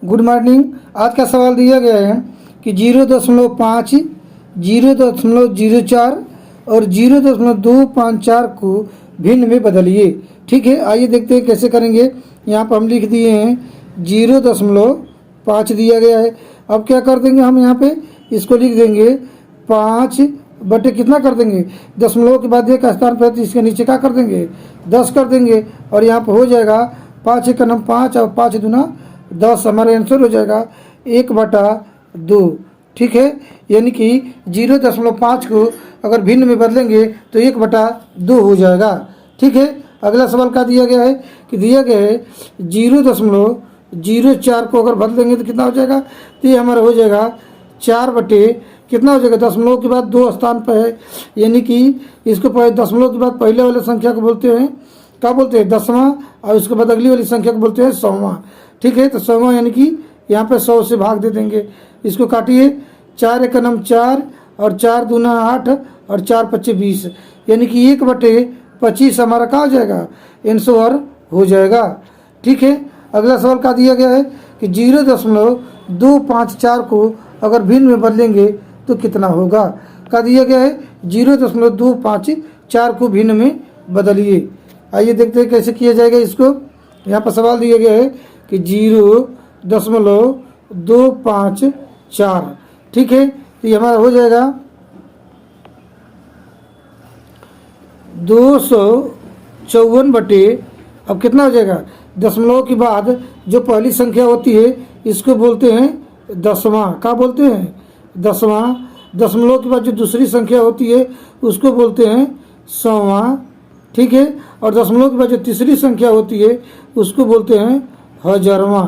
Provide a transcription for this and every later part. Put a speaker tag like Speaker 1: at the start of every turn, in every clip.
Speaker 1: Good morning. आज का सवाल दिया गया है कि 0.5, 0.04 और 0.254 को भिन्न में बदलिए। ठीक है, आइए देखते हैं कैसे करेंगे। यहाँ पर हम लिख दिए हैं 0.5 दिया गया है। अब क्या कर देंगे हम यहाँ पे इसको लिख देंगे 5 बटे कितना कर देंगे, दशमलव के बाद एक स्थान पर, तो इसके नीचे क्या कर देंगे 10 कर देंगे और यहाँ पर हो जाएगा 5 एक नम 5 और 5 दूना 10। हमारा आंसर हो जाएगा 1/2। ठीक है, यानी कि 0.5 को अगर भिन्न में बदलेंगे तो 1/2 हो जाएगा। ठीक है, अगला सवाल क्या दिया गया है कि दिया गया है 0.04 को अगर बदलेंगे तो कितना हो जाएगा, तो ये हमारा हो जाएगा 4 बटे कितना हो जाएगा, दशमलव के बाद 2 स्थान पर है, यानी कि इसको दशमलव के बाद पहले वाले संख्या को बोलते हैं क्या बोलते हैं, 10वां, और उसके बाद अगली वाली संख्या को बोलते हैं 100वां। ठीक है, तो 100वां यानी कि यहाँ पे 100 से भाग दे देंगे। इसको काटिए, 4 एक नम 4 और 4 दूना 8 और 4 पच्चे 20, यानी कि 1/25 हमारा क्या हो जाएगा, आंसर हो जाएगा। ठीक है, अगला सवाल क्या दिया गया है कि 0.254 को अगर भिन्न में बदलेंगे तो कितना होगा। क्या दिया गया है 0.254 को भिन्न में बदलिए। आइए देखते हैं कैसे किया जाएगा इसको। यहाँ पर सवाल दिया गया है कि 0.254। ठीक है, तो ये हमारा हो जाएगा 254 बटे, अब कितना हो जाएगा, दशमलव के बाद जो पहली संख्या होती है इसको बोलते हैं 10वां। क्या बोलते हैं, 10वां। दशमलव के बाद जो दूसरी संख्या होती है उसको बोलते हैं 100वां। ठीक है, और दशमलव के बाद जो तीसरी संख्या होती है उसको बोलते हैं 1000वां।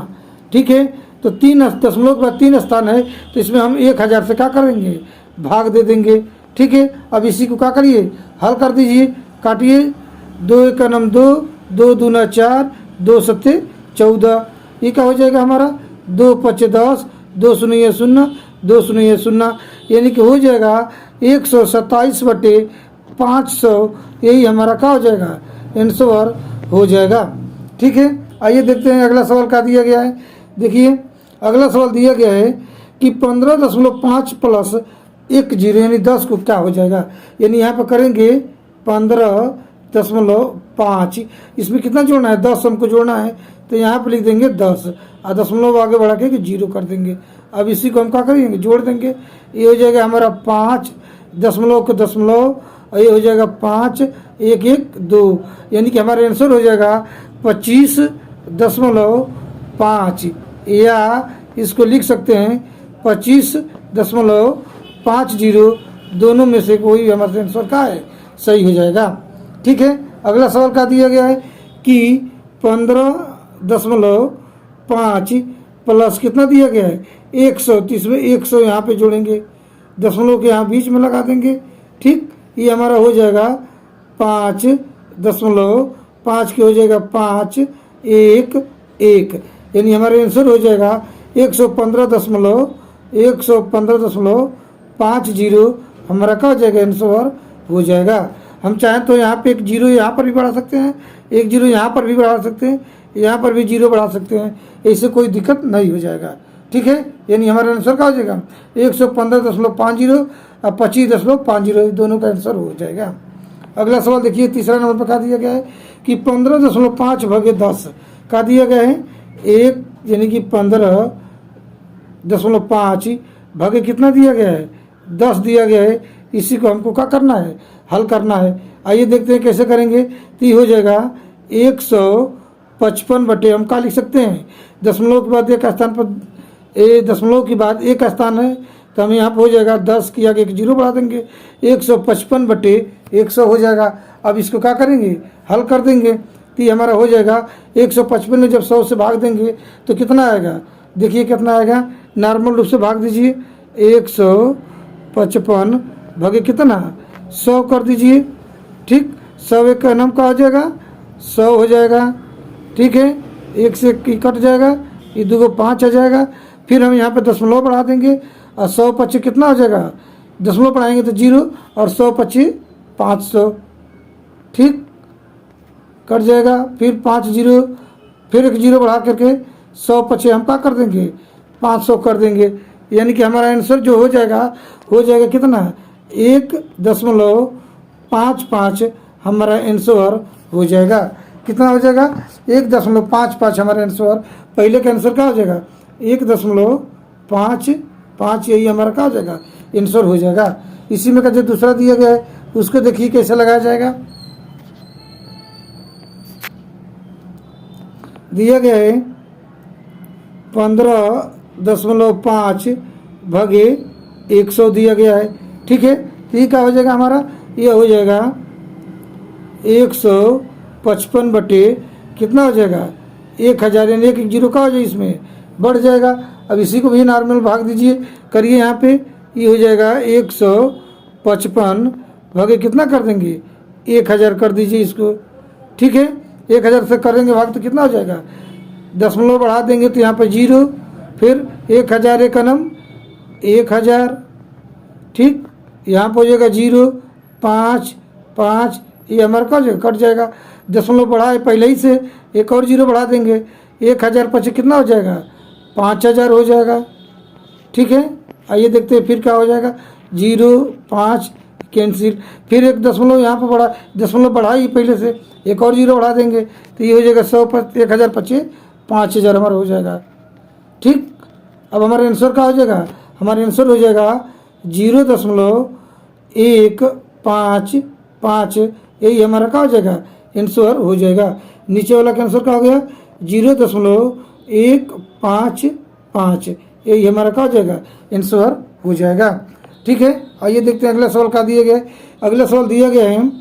Speaker 1: ठीक है, तो 3 दशमलव के बाद 3 स्थान है, तो इसमें हम 1000 से क्या करेंगे, भाग दे देंगे। ठीक है, अब इसी को क्या करिए, हल कर दीजिए, काटिए, 2 एक नम 2, 2 दूना 4, 2 सत्ते 14, ये क्या हो जाएगा हमारा 2 पच्चे 10, 2 शून्य 0, 2 शून्य 0, यानी कि हो जाएगा 127 बटे 500। यही हमारा क्या हो जाएगा, आंसर हो जाएगा। ठीक है, आइए देखते हैं अगला सवाल क्या दिया गया है। देखिए, अगला सवाल दिया गया है कि 15.5 प्लस 10 यानी 10 को क्या हो जाएगा, यानी यहाँ पर करेंगे 15.5, इसमें कितना जोड़ना है, 10 हमको जोड़ना है, तो यहाँ पर लिख देंगे 10 और दशमलव आगे बढ़ा के 0 कर देंगे। अब इसी को हम क्या करेंगे, जोड़ देंगे, ये हो जाएगा हमारा 5 दशमलव को दशमलव, और ये हो जाएगा 5 1 1 2, यानी कि हमारा आंसर हो जाएगा 25.5, या इसको लिख सकते हैं 25.50। दोनों में से कोई हमारा आंसर क्या है, सही हो जाएगा। ठीक है, अगला सवाल क्या दिया गया है कि 15.5 प्लस कितना दिया गया है 100, तो इसमें 100 यहाँ पे जोड़ेंगे, दशमलव के यहाँ बीच में लगा देंगे। ठीक, ये हमारा हो जाएगा 5.5 के हो जाएगा 5 1 1, यानी हमारा आंसर हो जाएगा 115.50 हमारा क्या हो जाएगा, आंसर हो जाएगा। हम चाहें तो यहाँ पे एक 0 यहाँ पर भी बढ़ा सकते हैं, एक 0 यहाँ पर भी बढ़ा सकते हैं, यहाँ पर भी 0 बढ़ा सकते हैं, इससे कोई दिक्कत नहीं हो जाएगा। ठीक है, यानी हमारा आंसर क्या हो जाएगा 115.50 और 25.50, दोनों का आंसर हो जाएगा। अगला सवाल देखिए, तीसरा नंबर पर क्या दिया गया है कि 15.5 भागे 10 का दिया गया है 1, यानी कि 15.5 भागे कितना दिया गया है, 10 दिया गया है। इसी को हमको क्या करना है, हल करना है। आइए देखते हैं कैसे करेंगे। तो ये हो जाएगा 155 बटे, हम क्या लिख सकते हैं, दशमलव के बाद एक स्थान पर, दशमलव के बाद एक स्थान है, तो हमें यहाँ पर हो जाएगा 10 की आगे एक 0 बढ़ा देंगे, 155 बटे 100 हो जाएगा। अब इसको क्या करेंगे, हल कर देंगे, तो ये हमारा हो जाएगा 155 में जब 100 से भाग देंगे तो कितना आएगा, देखिए कितना आएगा, नॉर्मल रूप से भाग दीजिए, 155 भागे कितना 100 कर दीजिए। ठीक, 100 एक का नाम का हो जाएगा 100 हो जाएगा। ठीक है, 1 से कट जाएगा, ये 2 को 5 आ जाएगा, फिर हम यहाँ पे दशमलव बढ़ा देंगे और 100 25 कितना हो जाएगा, दशमलव बढ़ाएंगे तो 0 और 100 25 500। ठीक, कट जाएगा, फिर 5 0, फिर एक 0 बढ़ा करके 100 पचे हम क्या कर देंगे 500 कर देंगे, यानी कि हमारा आंसर जो हो जाएगा कितना 1.55 हमारा आंसर हो जाएगा। कितना हो जाएगा 1.55 हमारा आंसर। पहले का आंसर क्या हो जाएगा 1.55, यही हमारा क्या हो जाएगा आंसर हो जाएगा। इसी में का जो दूसरा दिया गया है उसको देखिए कैसे लगाया जाएगा। दिया गया है 15.5 भागे 100 दिया गया है। ठीक है, तो ये क्या हो जाएगा हमारा, ये हो जाएगा 155 बटे कितना हो जाएगा 1000, यानी एक जीरो का हो जाएगा इसमें बढ़ जाएगा। अब इसी को भी नॉर्मल भाग दीजिए, करिए यहाँ पे, ये हो जाएगा 155 भागे कितना कर देंगे 1000 कर दीजिए इसको। ठीक है, 1000 से करेंगे भाग तो कितना हो जाएगा, दशमलव बढ़ा देंगे तो यहाँ पे 0, फिर 1000 एक नम 1000। ठीक, यहाँ पर हो जाएगा 0 5 5, ये हमारा कट जाएगा। दशमलव बढ़ा है पहले ही से, एक और 0 बढ़ा देंगे, 1000 पचे कितना हो जाएगा 5000 हो जाएगा। ठीक है, आइए देखते हैं फिर क्या हो जाएगा, 0 5 कैंसिल, फिर एक दशमलव यहाँ पर बढ़ा, दशमलव बढ़ा ही पहले से, एक और 0 बढ़ा देंगे तो ये हो जाएगा 100 1000 पचे 5000 हमारा हो जाएगा। ठीक, अब हमारा आंसर क्या हो जाएगा, हमारा आंसर हो जाएगा 0.155, यही हमारा क्या हो जाएगा आंसर हो जाएगा। नीचे वाला का आंसर क्या हो गया 0.155, यही हमारा क्या हो जाएगा आंसर हो जाएगा। ठीक है, आइए देखते हैं अगला सवाल क्या दिया गया है। अगला सवाल दिया गया है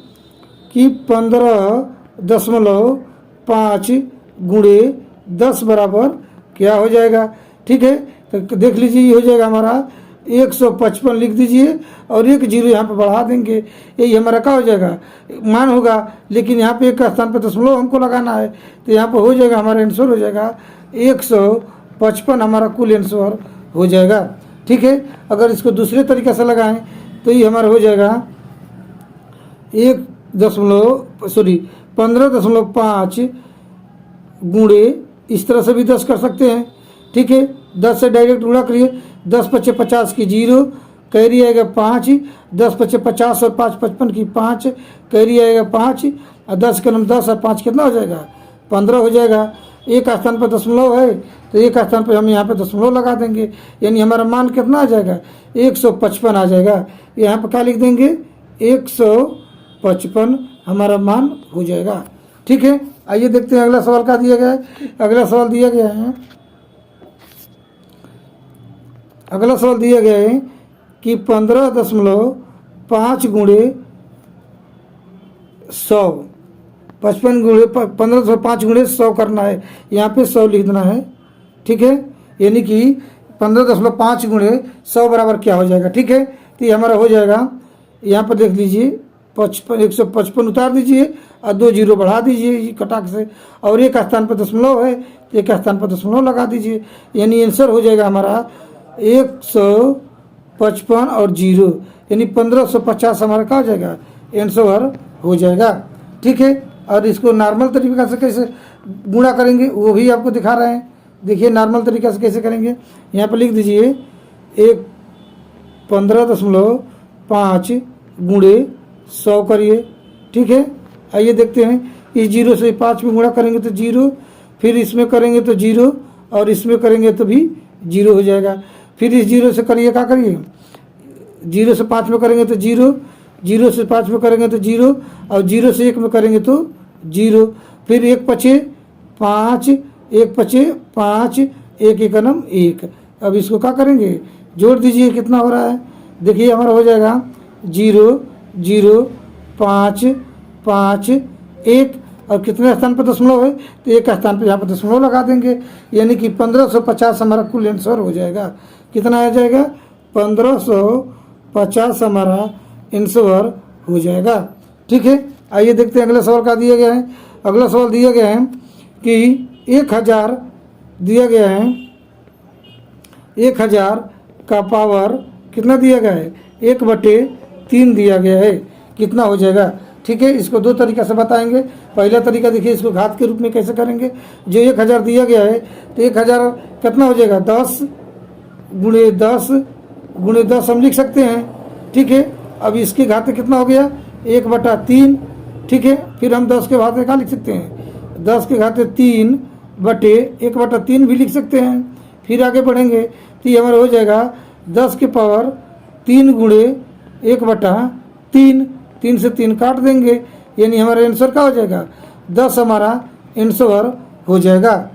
Speaker 1: कि 15.5 गुणे 10 बराबर क्या हो जाएगा। ठीक है, तो देख लीजिए, ये हो जाएगा हमारा 155 लिख दीजिए और एक 0 यहाँ पे बढ़ा देंगे, यही हमारा क्या हो जाएगा मान होगा, लेकिन यहाँ पे एक का स्थान पर दशमलव हमको लगाना है, तो यहाँ पे हो जाएगा हमारा आंसर हो जाएगा 155 हमारा कुल आंसर हो जाएगा। ठीक है, अगर इसको दूसरे तरीके से लगाएं तो ये हमारा हो जाएगा 15.5 गुणे, इस तरह से भी 10 कर सकते हैं। ठीक है, 10 से डायरेक्ट गुणा करिए, 10 पचे 50 की 0, कैरी आएगा 5, 10 पचे 50 और 5 55 की 5, कैरी आएगा 5, और 10 का नम 10 और 5 कितना हो जाएगा 15 हो जाएगा। एक स्थान पर दशमलव है तो एक स्थान पर हम यहाँ पे दशमलव लगा देंगे, यानी हमारा मान कितना आ जाएगा 155 आ जाएगा। यहाँ पर क्या लिख देंगे 155 हमारा मान हो जाएगा। ठीक है, आइए देखते हैं अगला सवाल क्या दिया गया है। अगला सवाल दिया गया है कि 15.5 गुणे 100, 15.5 गुणे 100 करना है, यहाँ पे 100 लिख देना है। ठीक है, यानी कि 15.5 गुणे 100 बराबर क्या हो जाएगा। ठीक है, तो ये हमारा हो जाएगा, यहाँ पर देख लीजिए 155 उतार दीजिए और 2 0 बढ़ा दीजिए कटाक से, और एक स्थान पर दशमलव है तो एक स्थान पर दशमलव लगा दीजिए, यानी आंसर हो जाएगा हमारा 155 और 0, यानी 1550 हमारा क्या हो जाएगा आंसर हो जाएगा। ठीक है, और इसको नॉर्मल तरीके से कैसे गुणा करेंगे वो भी आपको दिखा रहे हैं। देखिए नॉर्मल तरीके से कैसे करेंगे, यहाँ पर लिख दीजिए 15.5 गुणे 100 करिए। ठीक है, आइए देखते हैं, इस 0 से 5 में गुणा करेंगे तो 0, फिर इसमें करेंगे तो 0, और इसमें करेंगे तो भी 0 हो जाएगा। फिर इस 0 से करिए, क्या करिए 0 से 5 में करेंगे तो 0, 0 से 5 में करेंगे तो 0, और 0 से 1 में करेंगे तो 0, फिर 1 पचे 5, 1 पचे 5, 1 एक नम 1। अब इसको क्या करेंगे जोड़ दीजिए, कितना हो रहा है देखिए, हमारा हो जाएगा 0 0 5 5 1, और कितने स्थान पर दशमलव है तो एक स्थान पर यहाँ पर दशमलव लगा देंगे, यानी कि 1550 हमारा कुल आंसर हो जाएगा। कितना आ जाएगा 1550 हमारा आंसर हो जाएगा। ठीक है, आइए देखते हैं अगला सवाल क्या दिया गया है। अगला सवाल दिया गया है कि 1000 दिया गया है, 1000 का पावर कितना दिया गया है 1/3 दिया गया है, कितना हो जाएगा। ठीक है, इसको दो तरीक़ा से बताएंगे। पहला तरीका देखिए, इसको घात के रूप में कैसे करेंगे। जो 1000 दिया गया है तो 1000 कितना हो जाएगा, 10 गुणे 10 गुणे 10 हम लिख सकते हैं। ठीक है, अब इसके घात कितना हो गया, 1/3। ठीक है, फिर हम 10 के घात में क्या लिख सकते हैं, 10 के घात 3 बटे 1/3 भी लिख सकते हैं। फिर आगे बढ़ेंगे तो ये हमारा हो जाएगा 10 की पावर 3 गुणे 1/3। 3 से 3 काट देंगे, यानी हमारा आंसर क्या हो जाएगा, 10 हमारा आंसर हो जाएगा।